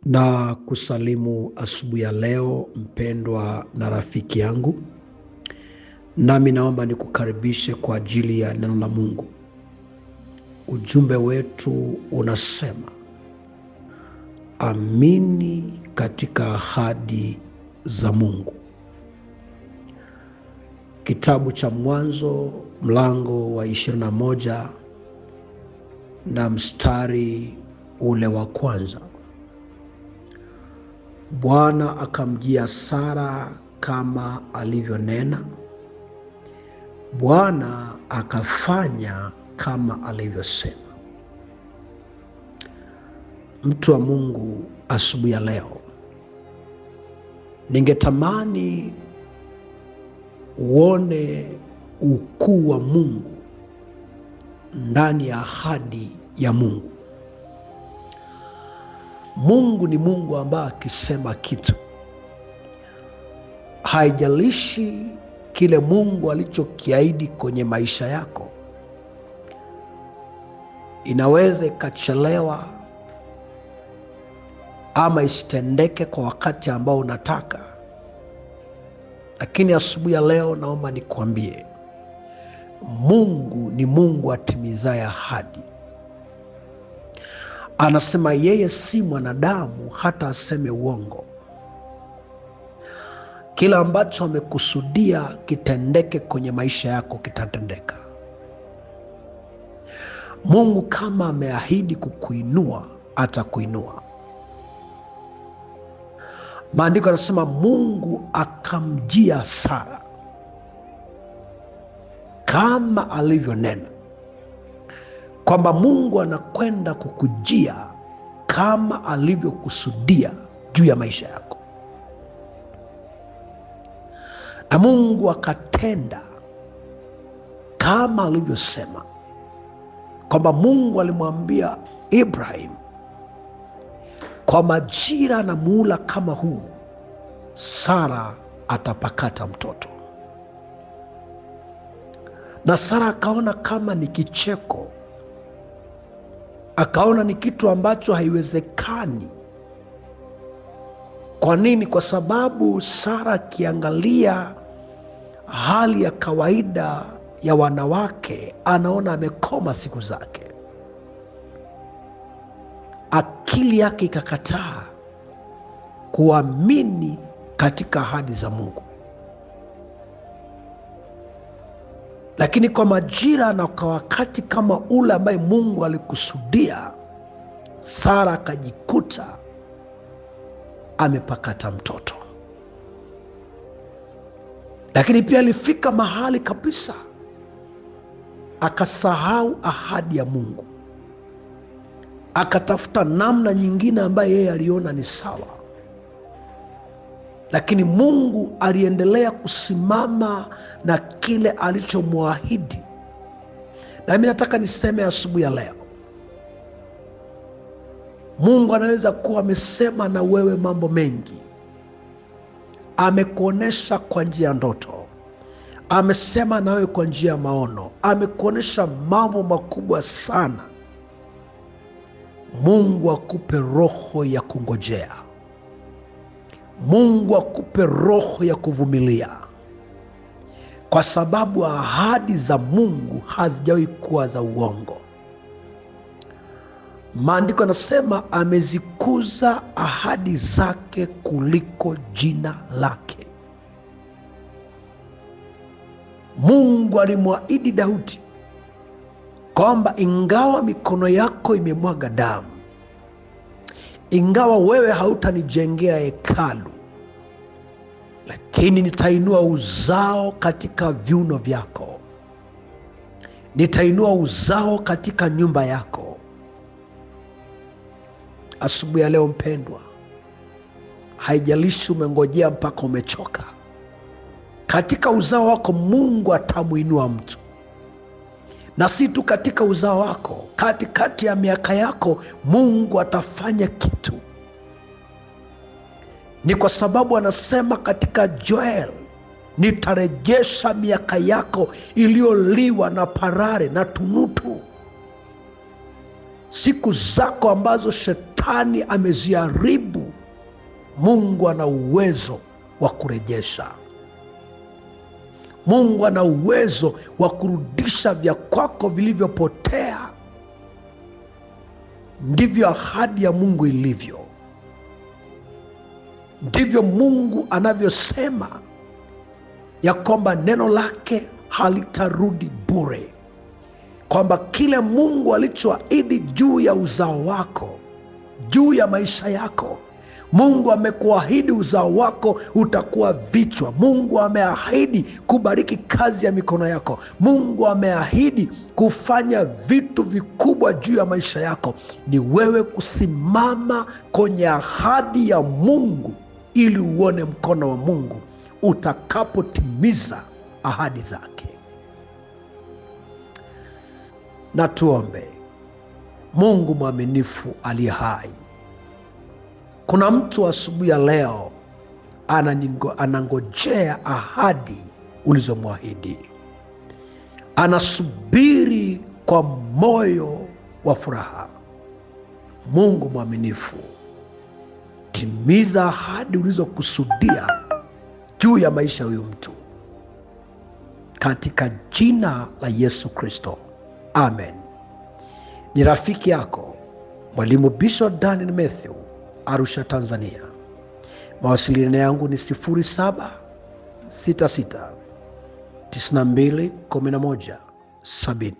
Na kusalimu asubuhi ya leo, mpendwa na rafiki yangu, nami naomba nikukaribishe kwa ajili ya neno la Mungu. Ujumbe wetu unasema, amini katika ahadi za Mungu. Kitabu cha Mwanzo mlango wa 21 na mstari ule wa kwanza. Bwana akamjia Sara kama alivyonena, Bwana akafanya kama alivyosema. Mtu wa Mungu, asubuhi ya leo ningetamani uone ukuu wa Mungu ndani ya ahadi ya Mungu. Mungu ni Mungu ambaye akisema kitu, haijalishi kile Mungu alichokiahidi kwenye maisha yako, inaweza ikachelewa ama isitendeke kwa wakati ambao unataka. Lakini asubuhi ya leo naomba nikwambie, Mungu ni Mungu atimizaye ahadi. Anasema yeye si mwanadamu hata aseme uongo. Kila ambacho amekusudia kitendeke kwenye maisha yako kitatendeka. Mungu kama ameahidi kukuinua, atakuinua. Maandiko yanasema Mungu akamjia Sara kama alivyonena, kwamba Mungu anakwenda kukujia kama alivyokusudia juu ya maisha yako. Na Mungu akatenda kama alivyosema, kwamba Mungu alimwambia Ibrahim, kwa majira na muhula kama huu Sara atapakata mtoto. Na Sara akaona kama ni kicheko, akaona ni kitu ambacho haiwezekani. Kwa nini? Kwa sababu Sara akiangalia hali ya kawaida ya wanawake, anaona amekoma siku zake. Akili yake ikakataa kuamini katika ahadi za Mungu. Lakini kwa majira na kwa wakati kama ule ambaye Mungu alikusudia, Sara akajikuta amepakata mtoto. Lakini pia alifika mahali kabisa akasahau ahadi ya Mungu, akatafuta namna nyingine ambayo yeye aliona ni sawa. Lakini Mungu aliendelea kusimama na kile alichomwahidi. Na mimi nataka niseme asubuhi ya leo, Mungu anaweza kuwa amesema na wewe mambo mengi. Amekuonesha kwa njia ya ndoto, amesema na wewe kwa njia ya maono, amekuonesha mambo makubwa sana. Mungu akupe roho ya kungojea. Mungu akupe roho ya kuvumilia, kwa sababu ahadi za Mungu hazijawahi kuwa za uongo. Maandiko yanasema amezikuza ahadi zake kuliko jina lake. Mungu alimwahidi Daudi kwamba ingawa mikono yako imemwaga damu, ingawa wewe hautanijengea hekalu, lakini nitainua uzao katika viuno vyako, nitainua uzao katika nyumba yako. Asubuhi ya leo mpendwa, haijalishi umengojea mpaka umechoka, katika uzao wako Mungu atamuinua mtu. Na si tu katika uzao wako, katikati ya miaka yako Mungu atafanya kitu. Ni kwa sababu anasema katika Joel, nitarejesha miaka yako iliyoliwa na parare na tunutu. siku zako ambazo shetani ameziharibu, Mungu ana uwezo wa kurejesha. Mungu ana uwezo wa kurudisha vya kwako vilivyopotea. Ndivyo ahadi ya Mungu ilivyo. Ndivyo Mungu anavyosema ya kwamba neno lake halitarudi bure, kwamba kile Mungu alichoahidi juu ya uzao wako, juu ya maisha yako, Mungu amekuahidi uzao wako utakuwa vichwa. Mungu ameahidi kubariki kazi ya mikono yako. Mungu ameahidi kufanya vitu vikubwa juu ya maisha yako. Ni wewe kusimama kwenye ahadi ya Mungu ili uone mkono wa Mungu utakapotimiza ahadi zake. Na tuombe. Mungu mwaminifu aliye hai, kuna mtu asubuhi ya leo anangojea ahadi ulizomwahidi. Anasubiri kwa moyo wa furaha. Mungu mwaminifu, timiza ahadi ulizokusudia juu ya maisha ya huyu mtu, katika jina la Yesu Kristo, amen. Ni rafiki yako Mwalimu Bishop Daniel Mathew, Arusha, Tanzania. Mawasiliano yangu ni 0766 92 11 70.